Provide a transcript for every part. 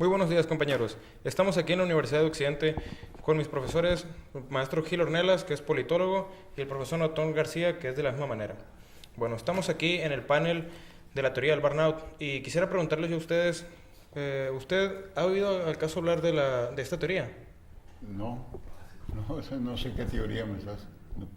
Muy buenos días, compañeros. Estamos aquí en la Universidad de Occidente con mis profesores, el maestro Gil Ornelas, que es politólogo, y el profesor Antón García, que es de la misma manera. Bueno, estamos aquí en el panel de la teoría del burnout y quisiera preguntarles yo a ustedes, ¿usted ha oído al caso hablar de esta teoría? No, no, no sé qué teoría me estás.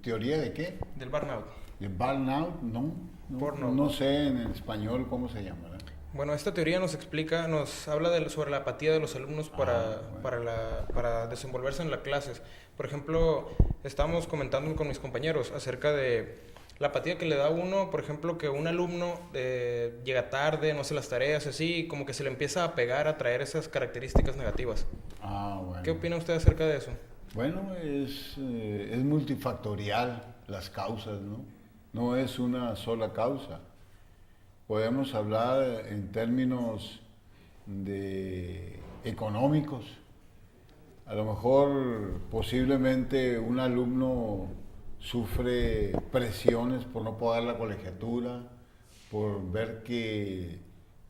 ¿Teoría de qué? Del burnout. ¿De burnout? No, Burnout. no sé en español cómo se llama. Bueno, esta teoría nos explica, nos habla sobre la apatía de los alumnos para desenvolverse en las clases. Por ejemplo, estábamos comentando con mis compañeros acerca de la apatía que le da a uno, por ejemplo, que un alumno llega tarde, no hace las tareas, así, como que se le empieza a pegar, a traer esas características negativas. Bueno. ¿Qué opina usted acerca de eso? Bueno, es multifactorial las causas, ¿no? No es una sola causa. Podemos hablar en términos económicos. A lo mejor posiblemente un alumno sufre presiones por no pagar la colegiatura, por ver que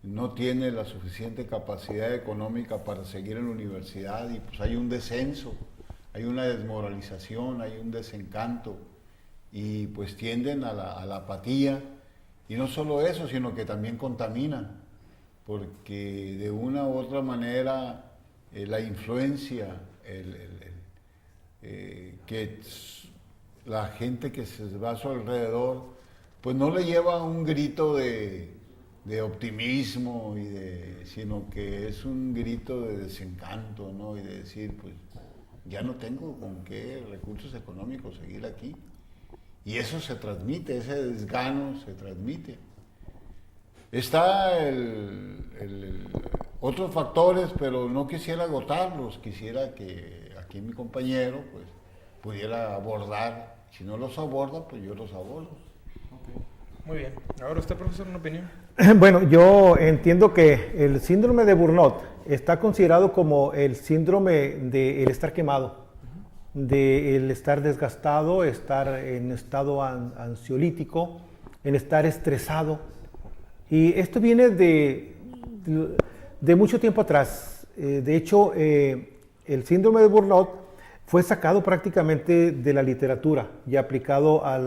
no tiene la suficiente capacidad económica para seguir en la universidad y pues hay un descenso, hay una desmoralización, hay un desencanto y pues tienden a la apatía. Y no solo eso, sino que también contaminan, porque de una u otra manera la influencia, que la gente que se va a su alrededor, pues no le lleva un grito de optimismo, sino que es un grito de desencanto, ¿no? Y de decir, pues ya no tengo con qué recursos económicos seguir aquí. Y eso se transmite, ese desgano se transmite. Está otros factores, pero no quisiera agotarlos. Quisiera que aquí mi compañero pues, pudiera abordar. Si no los aborda, pues yo los abordo. Okay. Muy bien. Ahora usted, profesor, una opinión. Bueno, yo entiendo que el síndrome de burnout está considerado como el síndrome del estar quemado, del estar desgastado, estar en estado ansiolítico, en estar estresado. Y esto viene de mucho tiempo atrás. De hecho, el síndrome de burnout fue sacado prácticamente de la literatura y aplicado a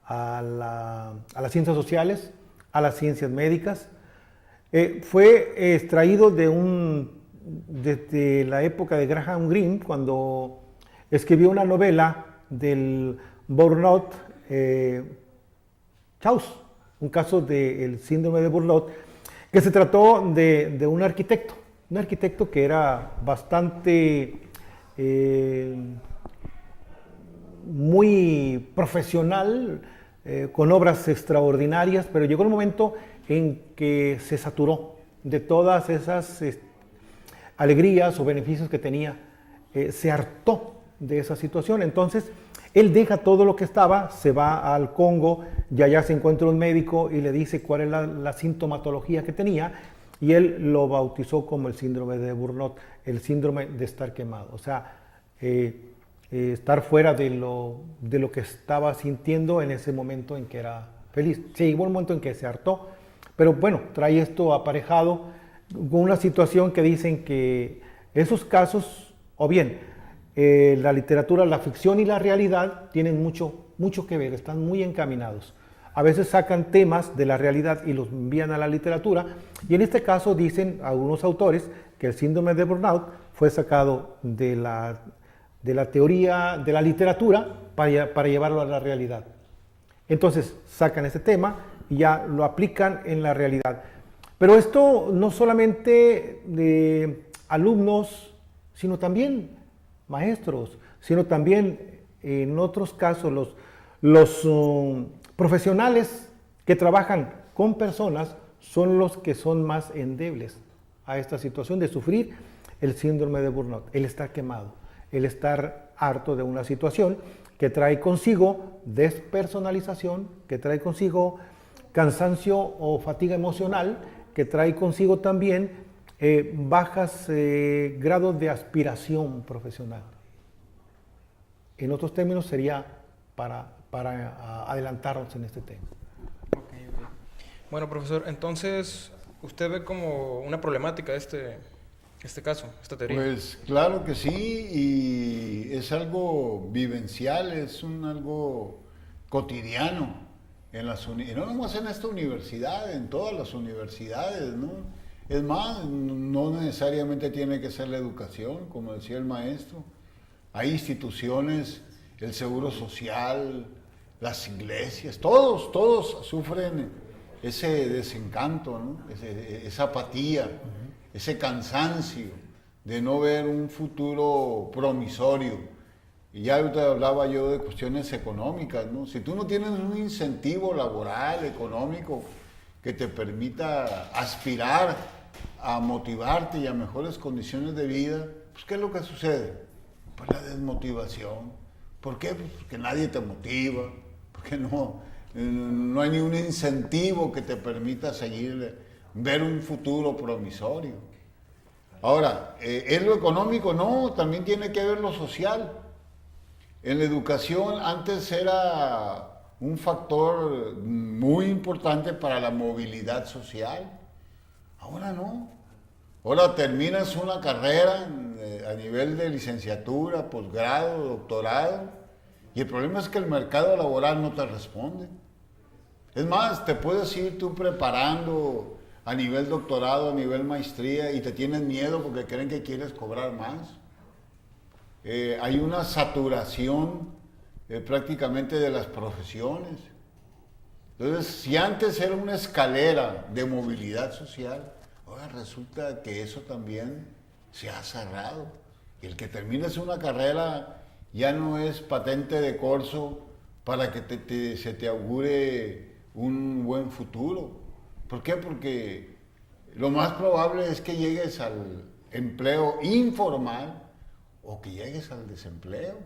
las ciencias sociales, a las ciencias médicas. Fue extraído desde la época de Graham Greene, cuando escribió una novela del burnout, Chaos, un caso del síndrome de burnout, que se trató de un arquitecto que era bastante muy profesional, con obras extraordinarias, pero llegó el momento en que se saturó de todas esas alegrías o beneficios que tenía, se hartó de esa situación. Entonces él deja todo lo que estaba, se va al Congo y allá se encuentra un médico y le dice cuál es la sintomatología que tenía, y él lo bautizó como el síndrome de burnout, el síndrome de estar quemado, o sea, estar fuera de lo que estaba sintiendo en ese momento en que era feliz. Sí, hubo un momento en que se hartó, pero bueno, trae esto aparejado con una situación que dicen que esos casos, o bien la literatura, la ficción y la realidad tienen mucho que ver, están muy encaminados. A veces sacan temas de la realidad y los envían a la literatura, y en este caso dicen algunos autores que el síndrome de burnout fue sacado de la teoría, de la literatura, para llevarlo a la realidad. Entonces sacan ese tema y ya lo aplican en la realidad. Pero esto no solamente de alumnos, sino también maestros, sino también en otros casos los profesionales que trabajan con personas son los que son más endebles a esta situación de sufrir el síndrome de burnout, el estar quemado, el estar harto de una situación que trae consigo despersonalización, que trae consigo cansancio o fatiga emocional, que trae consigo también bajas grados de aspiración profesional. En otros términos sería para adelantarnos en este tema. Okay. Bueno, profesor, entonces, ¿usted ve como una problemática este caso, esta teoría? Pues claro que sí, y es algo vivencial, es algo cotidiano y no nomás en esta universidad, en todas las universidades, ¿no? Es más, no necesariamente tiene que ser la educación, como decía el maestro. Hay instituciones, el Seguro Social, las iglesias, todos sufren ese desencanto, ¿no? Esa apatía, ese cansancio de no ver un futuro promisorio. Y ya ahorita hablaba yo de cuestiones económicas, ¿no? Si tú no tienes un incentivo laboral, económico, que te permita aspirar a motivarte y a mejores condiciones de vida, pues ¿qué es lo que sucede? Pues la desmotivación. ¿Por qué? Pues porque nadie te motiva, porque no hay ningún incentivo que te permita seguir, ver un futuro promisorio. Ahora, ¿es lo económico? No, también tiene que ver lo social. En la educación antes era un factor muy importante para la movilidad social. Ahora no. Ahora terminas una carrera a nivel de licenciatura, posgrado, doctorado, y el problema es que el mercado laboral no te responde. Es más, te puedes ir tú preparando a nivel doctorado, a nivel maestría, y te tienen miedo porque creen que quieres cobrar más. Hay una saturación prácticamente de las profesiones. Entonces, si antes era una escalera de movilidad social, ahora resulta que eso también se ha cerrado. Y el que termines una carrera ya no es patente de corso para que se te augure un buen futuro. ¿Por qué? Porque lo más probable es que llegues al empleo informal o que llegues al desempleo,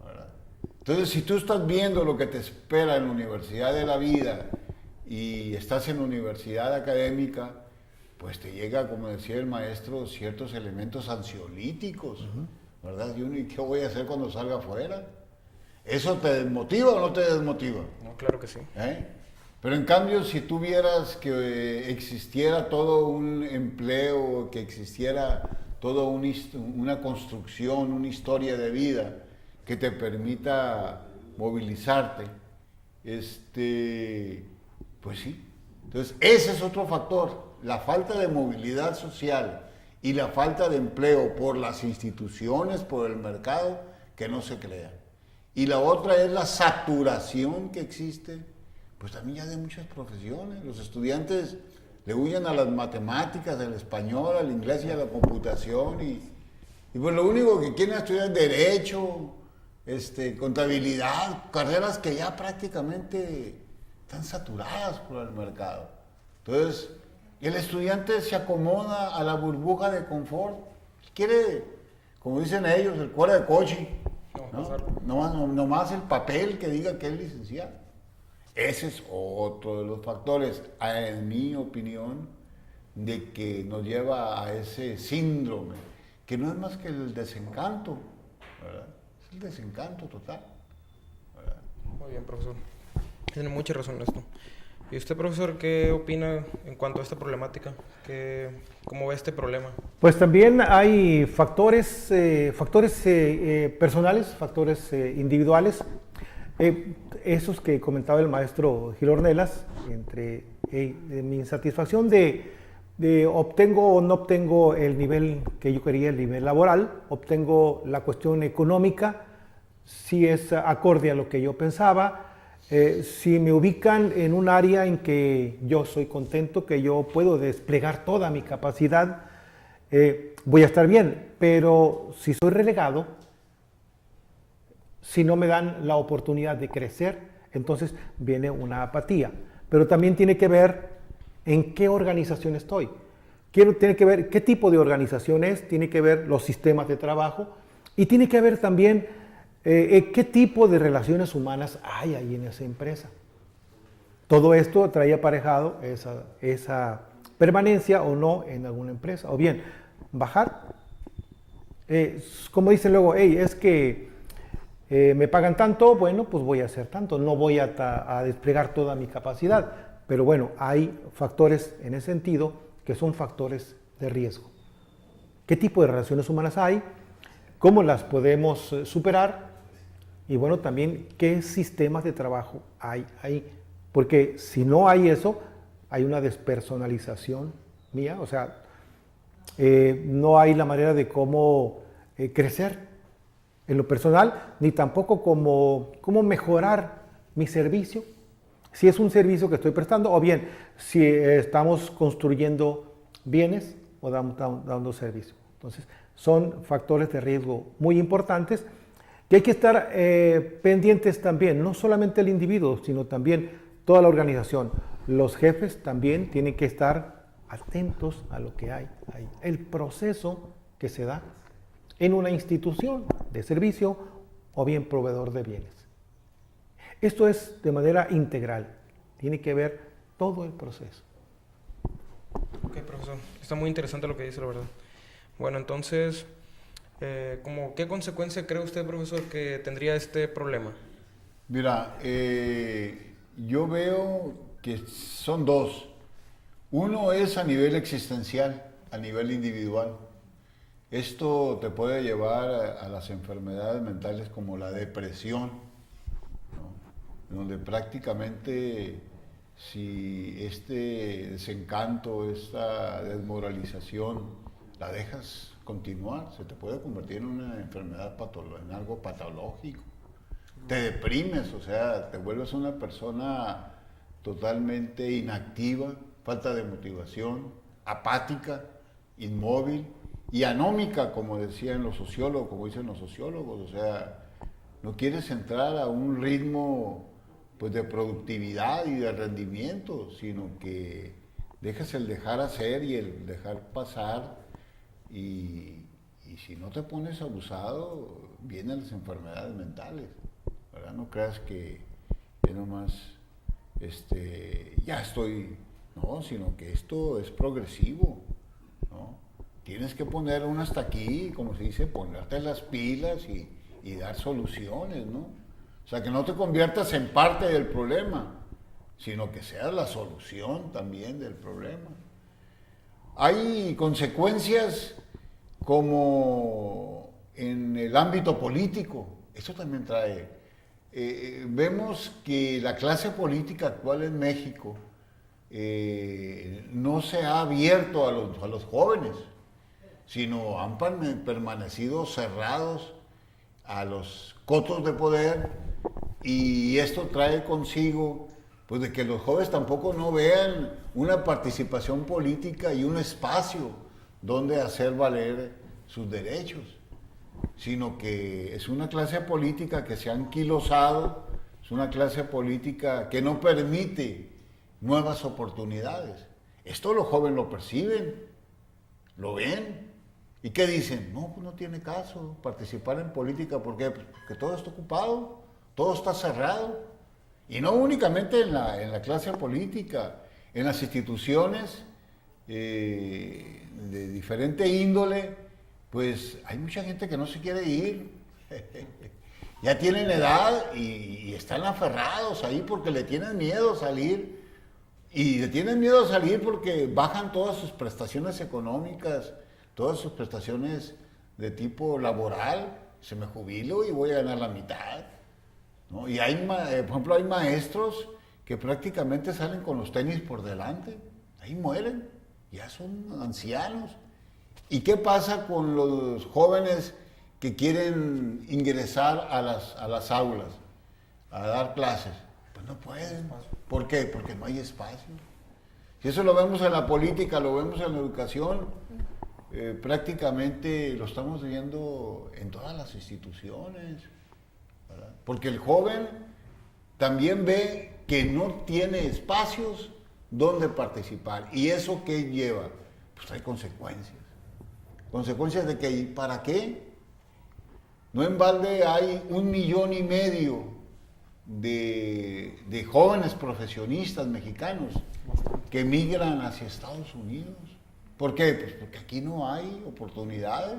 ¿verdad? Entonces, si tú estás viendo lo que te espera en la universidad de la vida y estás en la universidad académica, pues te llega, como decía el maestro, ciertos elementos ansiolíticos, ¿verdad? ¿Y qué voy a hacer cuando salga afuera? ¿Eso te desmotiva o no te desmotiva? No, claro que sí. Pero en cambio, si tú vieras que existiera todo un empleo, que existiera toda una construcción, una historia de vida que te permita movilizarte, pues sí. Entonces, ese es otro factor, la falta de movilidad social y la falta de empleo por las instituciones, por el mercado, que no se crea. Y la otra es la saturación que existe, pues también ya de muchas profesiones. Los estudiantes le huyen a las matemáticas, al español, al inglés y a la computación, y pues lo único que quieren estudiar es derecho, contabilidad, carreras que ya prácticamente están saturadas por el mercado. Entonces, el estudiante se acomoda a la burbuja de confort, quiere, como dicen ellos, el cuero de coche, no más el papel que diga que es licenciado. Ese es otro de los factores, en mi opinión, de que nos lleva a ese síndrome, que no es más que el desencanto, ¿verdad? Es el desencanto total, ¿verdad? Muy bien, profesor. Tiene mucha razón en esto. ¿Y usted, profesor, qué opina en cuanto a esta problemática? ¿Cómo ve este problema? Pues también hay factores personales, factores individuales. Esos que comentaba el maestro Gil Ornelas, entre mi insatisfacción de obtengo o no obtengo el nivel que yo quería, el nivel laboral, obtengo la cuestión económica, si es acorde a lo que yo pensaba, si me ubican en un área en que yo soy contento, que yo puedo desplegar toda mi capacidad, voy a estar bien, pero si soy relegado, si no me dan la oportunidad de crecer, entonces viene una apatía. Pero también tiene que ver en qué organización estoy. Tiene que ver qué tipo de organización es, tiene que ver los sistemas de trabajo y tiene que ver también qué tipo de relaciones humanas hay ahí en esa empresa. Todo esto trae aparejado esa permanencia o no en alguna empresa. O bien, bajar, como dicen luego, es que me pagan tanto, bueno, pues voy a hacer tanto, no voy a desplegar toda mi capacidad. Pero bueno, hay factores en ese sentido que son factores de riesgo. qué tipo de relaciones humanas hay, cómo las podemos superar y bueno, también qué sistemas de trabajo hay ahí. Porque si no hay eso, hay una despersonalización mía, o sea, no hay la manera de cómo crecer en lo personal, ni tampoco cómo mejorar mi servicio, si es un servicio que estoy prestando, o bien si estamos construyendo bienes o dando servicio. Entonces, son factores de riesgo muy importantes que hay que estar pendientes también, no solamente el individuo, sino también toda la organización. Los jefes también tienen que estar atentos a lo que hay ahí, el proceso que se da en una institución de servicio o bien proveedor de bienes. Esto es de manera integral, tiene que ver todo el proceso. Ok, profesor, está muy interesante lo que dice, la verdad. Bueno, entonces, ¿qué consecuencia cree usted, profesor, que tendría este problema? Mira, yo veo que son dos. Uno es a nivel existencial, a nivel individual. Esto te puede llevar a las enfermedades mentales como la depresión, ¿no? Donde prácticamente si este desencanto, esta desmoralización la dejas continuar, se te puede convertir en una enfermedad en algo patológico. Te deprimes, o sea, te vuelves una persona totalmente inactiva, falta de motivación, apática, inmóvil y anómica, como decían los sociólogos, como dicen los sociólogos, o sea, no quieres entrar a un ritmo pues de productividad y de rendimiento, sino que dejas el dejar hacer y el dejar pasar y si no te pones abusado, vienen las enfermedades mentales, ¿verdad? No creas que nomás ya estoy, no, sino que esto es progresivo, ¿no? Tienes que poner un hasta aquí, como se dice, ponerte las pilas y dar soluciones, ¿no? O sea, que no te conviertas en parte del problema, sino que seas la solución también del problema. Hay consecuencias como en el ámbito político, eso también trae. Vemos que la clase política actual en México no se ha abierto a los jóvenes, sino han permanecido cerrados a los cotos de poder, y esto trae consigo pues de que los jóvenes tampoco no vean una participación política y un espacio donde hacer valer sus derechos, sino que es una clase política que se ha anquilosado, es una clase política que no permite nuevas oportunidades. Esto los jóvenes lo perciben, lo ven. ¿Y qué dicen? No, pues no tiene caso participar en política. ¿Por qué? Pues porque todo está ocupado, todo está cerrado. Y no únicamente en la clase política, en las instituciones de diferente índole, pues hay mucha gente que no se quiere ir. Ya tienen edad y están aferrados ahí porque le tienen miedo a salir. Y le tienen miedo a salir porque bajan todas sus prestaciones económicas, todas sus prestaciones de tipo laboral. Se me jubilo y voy a ganar la mitad, ¿no? Y hay, por ejemplo, hay maestros que prácticamente salen con los tenis por delante. Ahí mueren, ya son ancianos. ¿Y qué pasa con los jóvenes que quieren ingresar a las aulas, a dar clases? Pues no pueden. ¿Por qué? Porque no hay espacio. Si eso lo vemos en la política, lo vemos en la educación, prácticamente lo estamos viendo en todas las instituciones, ¿verdad? Porque el joven también ve que no tiene espacios donde participar. ¿Y eso qué lleva? Pues hay consecuencias. Consecuencias de que, ¿para qué? No en balde hay 1,5 millones de jóvenes profesionistas mexicanos que migran hacia Estados Unidos. ¿Por qué? Pues porque aquí no hay oportunidades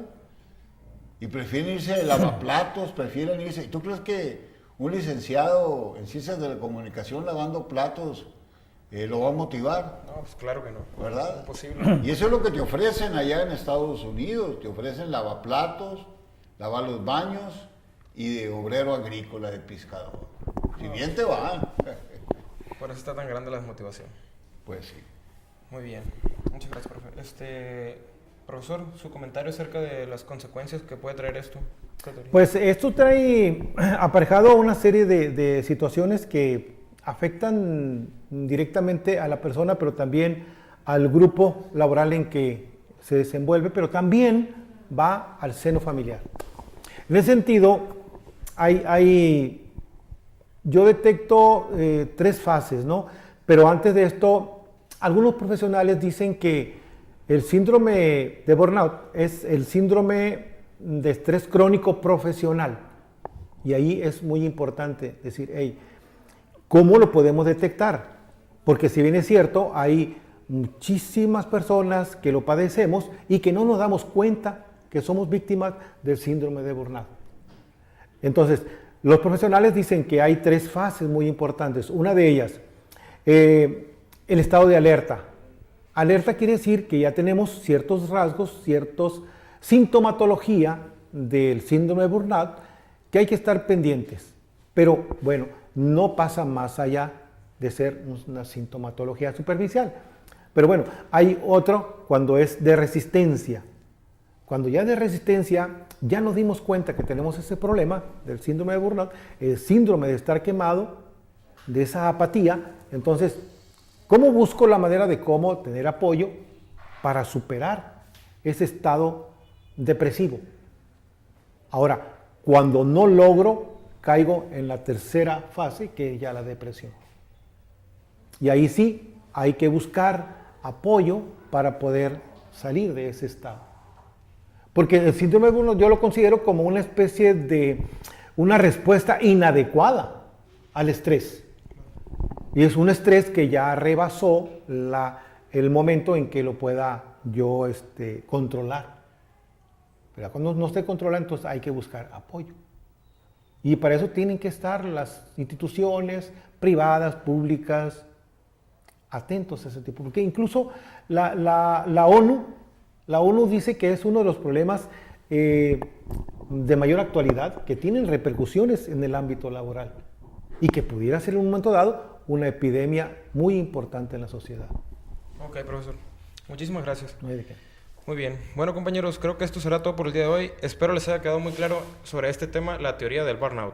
y prefieren irse de lavaplatos, prefieren irse. ¿Tú crees que un licenciado en ciencias de la comunicación lavando platos lo va a motivar, No, pues claro que no. ¿verdad? Imposible. Y eso es lo que te ofrecen allá en Estados Unidos. Te ofrecen lavaplatos, lavar los baños y de obrero agrícola, de pescador. Si bien te va. Por eso está tan grande la desmotivación. Pues sí. Muy bien. Muchas gracias, profe. Profesor, su comentario acerca de las consecuencias que puede traer esto. Pues esto trae aparejado una serie de situaciones que afectan directamente a la persona, pero también al grupo laboral en que se desenvuelve, pero también va al seno familiar. En ese sentido, yo detecto 3 fases, ¿no? Pero antes de esto, algunos profesionales dicen que el síndrome de burnout es el síndrome de estrés crónico profesional. Y ahí es muy importante decir, hey, ¿cómo lo podemos detectar? Porque si bien es cierto, hay muchísimas personas que lo padecemos y que no nos damos cuenta que somos víctimas del síndrome de burnout. Entonces, los profesionales dicen que hay 3 fases muy importantes. Una de ellas, el estado de alerta. Alerta quiere decir que ya tenemos ciertos rasgos, ciertos sintomatología del síndrome de burnout que hay que estar pendientes. Pero bueno, no pasa más allá de ser una sintomatología superficial. Pero bueno, hay otro cuando es de resistencia. Cuando ya de resistencia ya nos dimos cuenta que tenemos ese problema del síndrome de burnout, el síndrome de estar quemado, de esa apatía. Entonces, ¿cómo busco la manera de cómo tener apoyo para superar ese estado depresivo? Ahora, cuando no logro, caigo en la tercera fase, que es ya la depresión. Y ahí sí hay que buscar apoyo para poder salir de ese estado. Porque el síndrome de burnout yo lo considero como una especie de una respuesta inadecuada al estrés. Y es un estrés que ya rebasó el momento en que lo pueda yo controlar. Pero cuando no se controla, entonces hay que buscar apoyo. Y para eso tienen que estar las instituciones privadas, públicas, atentos a ese tipo. Porque incluso la ONU dice que es uno de los problemas de mayor actualidad que tienen repercusiones en el ámbito laboral y que pudiera ser en un momento dado una epidemia muy importante en la sociedad. Ok, profesor. Muchísimas gracias. No hay de qué. Muy bien. Bueno, compañeros, creo que esto será todo por el día de hoy. Espero les haya quedado muy claro sobre este tema, la teoría del burnout.